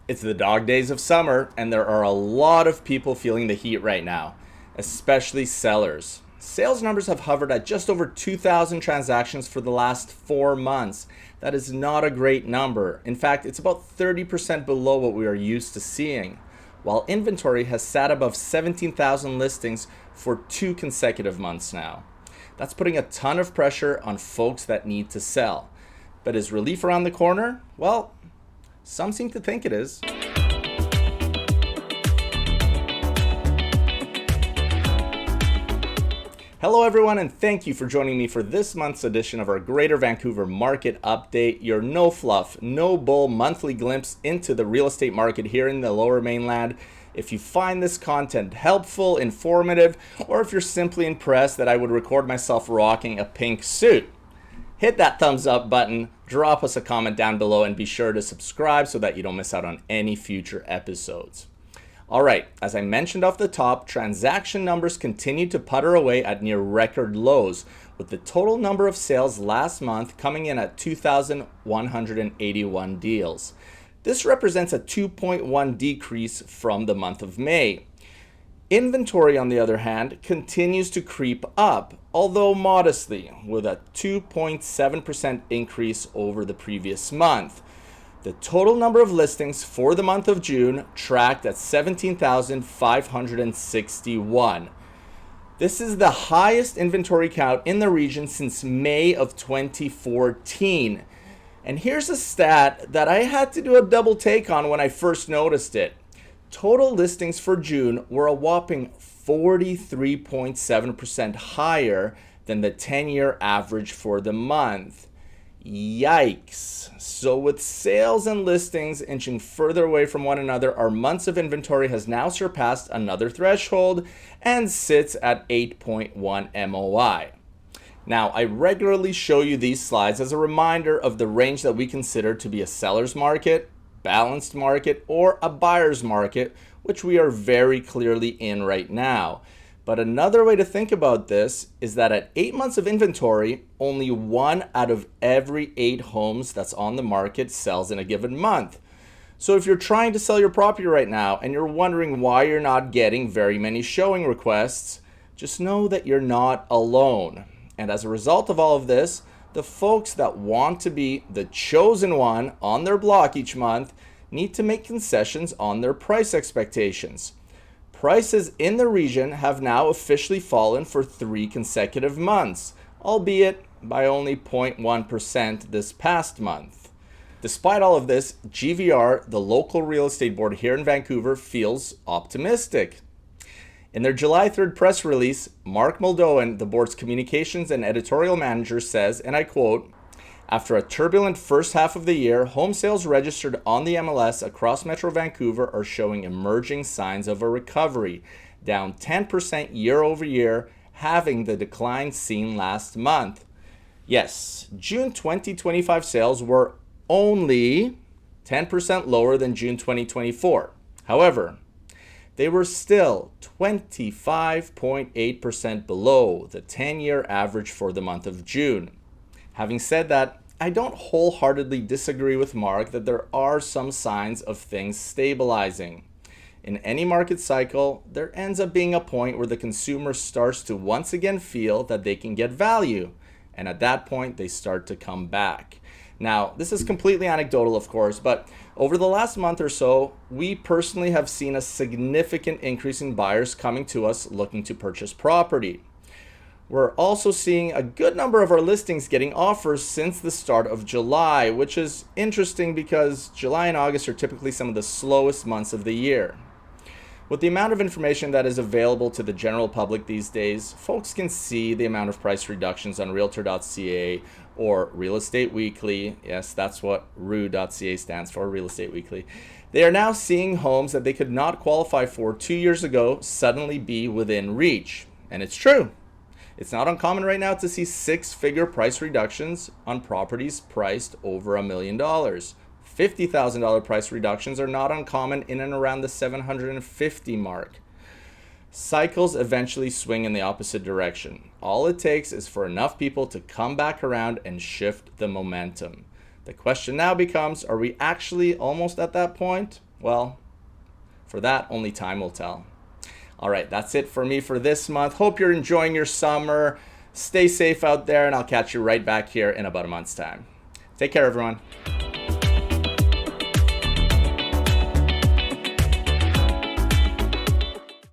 It's the dog days of summer, and there are a lot of people feeling the heat right now, especially sellers. Sales numbers have hovered at just over 2,000 transactions for the last 4 months. That is not a great number. In fact, it's about 30% below what we are used to seeing, while inventory has sat above 17,000 listings for 2 consecutive months now. That's putting a ton of pressure on folks that need to sell. But is relief around the corner? Well, some seem to think it is. Hello everyone, and thank you for joining me for this month's edition of our Greater Vancouver Market Update, your no fluff, no bull monthly glimpse into the real estate market here in the Lower Mainland. If you find this content helpful, informative, or if you're simply impressed that I would record myself rocking a pink suit, hit that thumbs up button, drop us a comment down below, and be sure to subscribe so that you don't miss out on any future episodes. All right, as I mentioned off the top, transaction numbers continue to putter away at near record lows, with the total number of sales last month coming in at 2,181 deals. This represents a 2.1 decrease from the month of May. Inventory, on the other hand, continues to creep up, although modestly, with a 2.7% increase over the previous month. The total number of listings for the month of June tracked at 17,561. This is the highest inventory count in the region since May of 2014. And here's a stat that I had to do a double take on when I first noticed it. Total listings for June were a whopping 43.7% higher than the 10-year average for the month. Yikes. So with sales and listings inching further away from one another, our months of inventory has now surpassed another threshold and sits at 8.1 MOI. Now, I regularly show you these slides as a reminder of the range that we consider to be a seller's market, balanced market, or a buyer's market, which we are very clearly in right now. But another way to think about this is that at 8 months of inventory, only 1 out of every 8 homes that's on the market sells in a given month. So if you're trying to sell your property right now and you're wondering why you're not getting very many showing requests, just know that you're not alone. And as a result of all of this, the folks that want to be the chosen one on their block each month need to make concessions on their price expectations. Prices in the region have now officially fallen for 3 consecutive months, albeit by only 0.1% this past month. Despite all of this, GVR, the local real estate board here in Vancouver, feels optimistic. In their July 3rd press release, Mark Muldoon, the board's communications and editorial manager, says, and I quote, "After a turbulent first half of the year, home sales registered on the MLS across Metro Vancouver are showing emerging signs of a recovery, down 10% year over year, having the decline seen last month." Yes, June 2025 sales were only 10% lower than June 2024. However, they were still 25.8% below the 10-year average for the month of June. Having said that, I don't wholeheartedly disagree with Mark that there are some signs of things stabilizing. In any market cycle, there ends up being a point where the consumer starts to once again feel that they can get value, and at that point, they start to come back. Now, this is completely anecdotal, of course, but over the last month or so, we personally have seen a significant increase in buyers coming to us looking to purchase property. We're also seeing a good number of our listings getting offers since the start of July, which is interesting because July and August are typically some of the slowest months of the year. With the amount of information that is available to the general public these days, folks can see the amount of price reductions on Realtor.ca or Real Estate Weekly. Yes, that's what RU.ca stands for, Real Estate Weekly. They are now seeing homes that they could not qualify for 2 years ago suddenly be within reach. And it's true. It's not uncommon right now to see 6-figure price reductions on properties priced over $1 million. $50,000 price reductions are not uncommon in and around the $750 mark. Cycles eventually swing in the opposite direction. All it takes is for enough people to come back around and shift the momentum. The question now becomes, are we actually almost at that point? Well, for that, only time will tell. All right, that's it for me for this month. Hope you're enjoying your summer. Stay safe out there, and I'll catch you right back here in about a month's time. Take care, everyone.